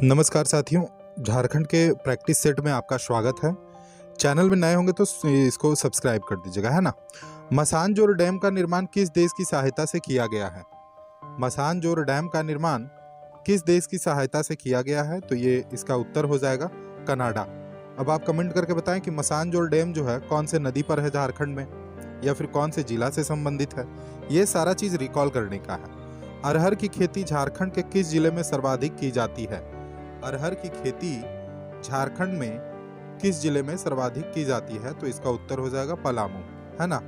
नमस्कार साथियों, झारखंड के प्रैक्टिस सेट में आपका स्वागत है। चैनल में नए होंगे तो इसको सब्सक्राइब कर दीजिएगा, है ना। मसानजोर डैम का निर्माण किस देश की सहायता से किया गया है? मसानजोर डैम का निर्माण किस देश की सहायता से किया गया है? तो ये इसका उत्तर हो जाएगा कनाडा। अब आप कमेंट करके बताएं कि मसानजोर डैम जो है कौन से नदी पर है झारखंड में, या फिर कौन से जिला से संबंधित है। ये सारा चीज़ रिकॉल करने का है। अरहर की खेती झारखंड के किस जिले में सर्वाधिक की जाती है? अरहर की खेती झारखंड में किस जिले में सर्वाधिक की जाती है? तो इसका उत्तर हो जाएगा पलामू, है ना।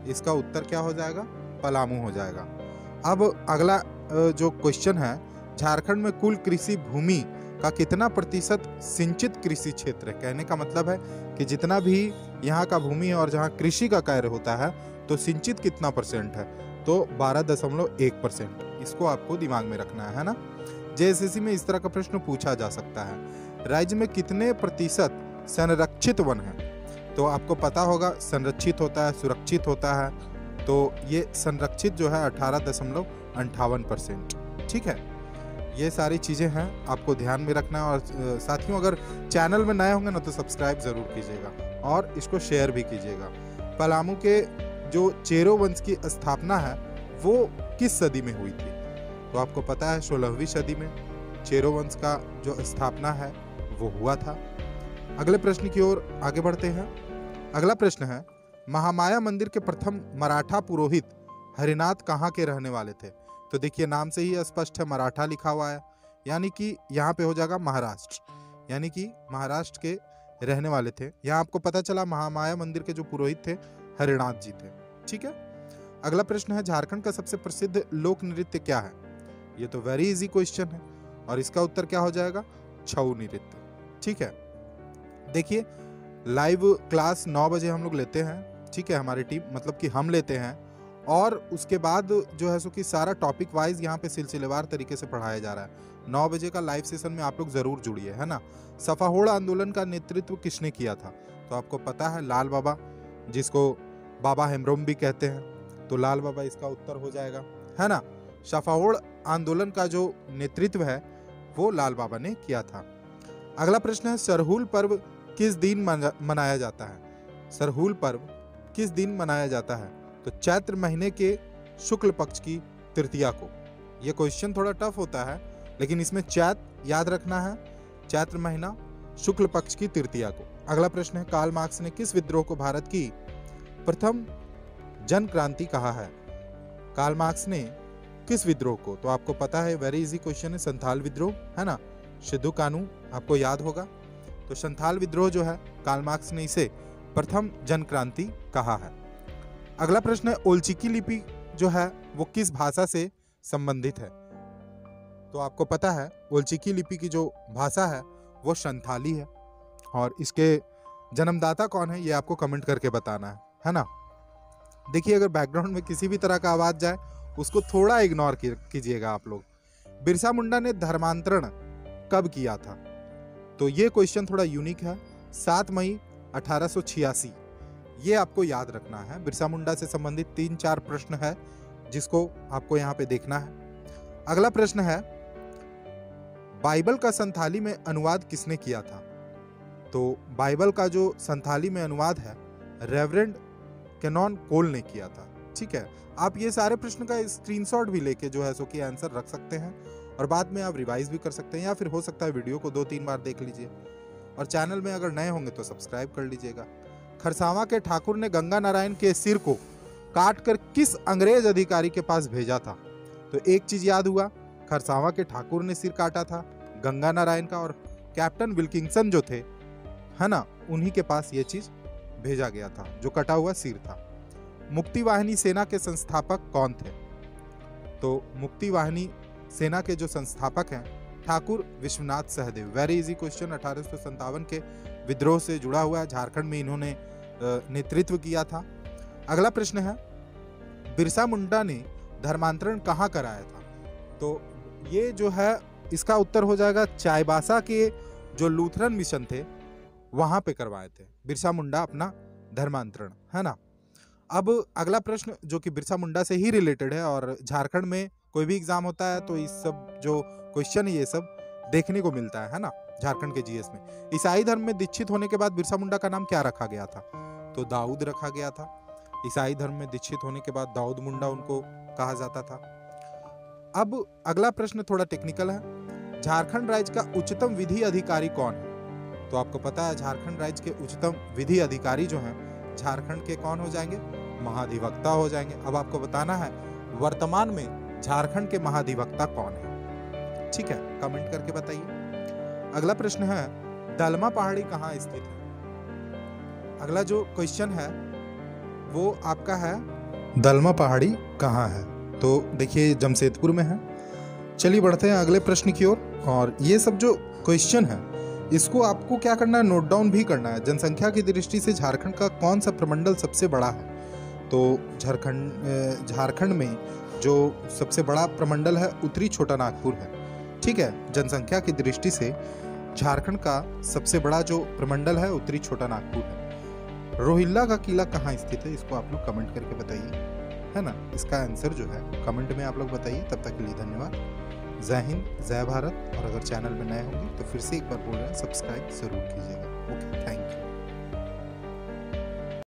इसका उत्तर क्या हो जाएगा? पलामू हो जाएगा। अब अगला जो क्वेश्चन है, झारखंड में कुल कृषि भूमि का कितना प्रतिशत सिंचित कृषि क्षेत्र है? कहने का मतलब है कि जितना भी यहाँ का भूमि है और जहाँ कृषि का कार्य होता है तो सिंचित कितना परसेंट है? तो 12.1%। इसको आपको दिमाग में रखना है ना। जेएसएससी में इस तरह का प्रश्न पूछा जा सकता है। राज्य में कितने प्रतिशत संरक्षित वन है? तो आपको पता होगा संरक्षित होता है, सुरक्षित होता है। तो ये संरक्षित जो है 18.58%। ठीक है, ये सारी चीज़ें हैं, आपको ध्यान में रखना है। और साथियों, अगर चैनल में नए होंगे ना तो सब्सक्राइब ज़रूर कीजिएगा और इसको शेयर भी कीजिएगा। पलामू के जो चेरो वंश की स्थापना है वो किस सदी में हुई थी? तो आपको पता है 16वीं सदी में चेरो वंश का जो स्थापना है वो हुआ था। अगले प्रश्न की ओर आगे बढ़ते हैं। अगला प्रश्न है, महामाया मंदिर के प्रथम मराठा पुरोहित हरिनाथ कहाँ के रहने वाले थे? तो देखिए, नाम से ही स्पष्ट है, मराठा लिखा हुआ है, यानी कि यहाँ पे हो जाएगा महाराष्ट्र, यानी कि महाराष्ट्र के रहने वाले थे। यहाँ आपको पता चला महामाया मंदिर के जो पुरोहित थे हरिनाथ जी थे। ठीक है। अगला प्रश्न है, झारखंड का सबसे प्रसिद्ध लोक नृत्य क्या है? ये तो वेरी इजी क्वेश्चन है और इसका उत्तर क्या हो जाएगा? छऊ नृत्य। ठीक है। देखिए, लाइव क्लास 9 बजे हम लोग लेते हैं। ठीक है, हमारी टीम मतलब कि हम लेते हैं, और उसके बाद जो है सो कि सारा टॉपिक वाइज यहाँ पे सिलसिलेवार तरीके से पढ़ाया जा रहा है। 9 बजे का लाइव सेशन में आप लोग जरूर जुड़िए, है ना। सफाहोड़ आंदोलन का नेतृत्व किसने किया था? तो आपको पता है लाल बाबा, जिसको बाबा हेमरोम भी कहते हैं। तो लाल बाबा इसका उत्तर हो जाएगा, है ना। सफाहोड़ आंदोलन का जो नेतृत्व है वो लाल बाबा ने किया था। अगला प्रश्न है, सरहुल पर्व किस दिन मनाया जाता है? सरहुल पर्व किस दिन मनाया जाता है? तो चैत्र महीने के शुक्ल पक्ष की तृतीया को। यह क्वेश्चन थोड़ा टफ होता है, लेकिन इसमें चैत्र याद रखना है, चैत्र महीना शुक्ल पक्ष की तृतीया को। अगला प्रश्न है, कार्ल मार्क्स ने किस विद्रोह को भारत की प्रथम जन क्रांति कहा है? कार्ल मार्क्स ने किस विद्रोह को? तो आपको पता है, वेरी इजी क्वेश्चन है, संथाल विद्रोह, है ना। सिद्धू कानू आपको याद होगा। तो संथाल विद्रोह जो है कार्ल मार्क्स ने इसे प्रथम जन क्रांति कहा है। अगला प्रश्न है, ओलचिकी लिपि जो है वो किस भाषा से संबंधित है? तो आपको पता है ओलचिकी लिपि की जो भाषा है वो संथाली है, और इसके जन्मदाता कौन है ये आपको कमेंट करके बताना है ना। देखिए, अगर बैकग्राउंड में किसी भी तरह का आवाज जाए उसको थोड़ा इग्नोर कीजिएगा आप लोग। बिरसा मुंडा ने धर्मांतरण कब किया था? तो ये क्वेश्चन थोड़ा यूनिक है, 7 मई 1886। ये आपको याद रखना है। बिरसा मुंडा से संबंधित 3-4 प्रश्न है जिसको आपको यहाँ पे देखना है। अगला प्रश्न है, बाइबल का संथाली में अनुवाद किसने किया था? तो बाइबल का जो संथाली में अनुवाद है रेवरेंड कैनन कोल ने किया था। ठीक है, आप ये सारे प्रश्न का स्क्रीनशॉट भी लेके जो है सो कि आंसर रख सकते हैं, और बाद में आप रिवाइज भी कर सकते हैं, या फिर हो सकता है वीडियो को 2-3 बार देख लीजिए। और चैनल में अगर नए होंगे तो सब्सक्राइब कर लीजिएगा। खरसावां के ठाकुर ने गंगा नारायण के सिर को काटकर किस अंग्रेज अधिकारी के पास भेजा था? तो एक चीज याद हुआ, खरसावां के ठाकुर ने सिर काटा था गंगा नारायण का, और कैप्टन विल्किंसन जो थे, है ना, उन्हीं के पास ये चीज भेजा गया था, जो कटा हुआ सिर था। मुक्ति वाहिनी सेना के संस्थापक कौन थे? तो मुक्ति वाहिनी सेना के जो संस्थापक हैं Thakur Vishwanath Sahdev. Very easy question, 1857 के विद्रोह से जुड़ा हुआ है। झारखंड में इन्होंने नेतृत्व किया था। अगला प्रश्न है, बिरसा मुंडा ने धर्मांतरण कहाँ कराया था? तो ये जो है इसका उत्तर हो जाएगा चाईबासा के जो लूथरन मिशन थे वहां पे करवाए थे बिरसा मुंडा अपना धर्मांतरण, है ना। अब अगला प्रश्न जो कि बिरसा मुंडा से ही रिलेटेड है, और झारखंड में कोई भी एग्जाम होता है तो इस सब जो क्वेश्चन है ये सब देखने को मिलता है ना, झारखंड के जीएस में। ईसाई धर्म में दीक्षित होने के बाद बिरसा मुंडा का नाम क्या रखा गया था? तो दाऊद रखा गया था। ईसाई धर्म में दीक्षित होने के बाद दाऊद मुंडा उनको कहा जाता था। अब अगला प्रश्न थोड़ा टेक्निकल है। झारखंड राज्य का उच्चतम विधि अधिकारी कौन है? तो आपको पता है झारखंड राज्य के उच्चतम विधि अधिकारी जो हैं झारखंड के कौन हो जाएंगे? महाधिवक्ता हो जाएंगे। अब आपको बताना है वर्तमान में झारखंड के महाधिवक्ता कौन है। ठीक है, कमेंट करके बताइए। अगला प्रश्न है दलमा पहाड़ी कहाँ स्थित है? अगला जो क्वेश्चन है वो आपका है दलमा पहाड़ी कहाँ है? तो देखिए जमशेदपुर में है। चलिए बढ़ते हैं अगले प्रश्न की ओर। और ये सब जो क्वेश्चन है इसको आपको क्या करना है, नोट डाउन भी करना है। जनसंख्या की दृष्टि से झारखंड का कौन सा प्रमंडल सबसे बड़ा है? तो झारखंड में जो सबसे बड़ा प्रमंडल है उत्तरी छोटा नागपुर है। ठीक है, जनसंख्या की दृष्टि से झारखंड का सबसे बड़ा जो प्रमंडल है उत्तरी छोटा नागपुर है। रोहिल्ला का किला कहाँ स्थित है? इसको आप लोग कमेंट करके बताइए, है ना। इसका आंसर जो है कमेंट में आप लोग बताइए। तब तक के लिए धन्यवाद। जय हिंद, जय भारत। और अगर चैनल में नए होंगे तो फिर से एक बार बोल रहे हैं सब्सक्राइब जरूर कीजिएगा। Okay, thank you.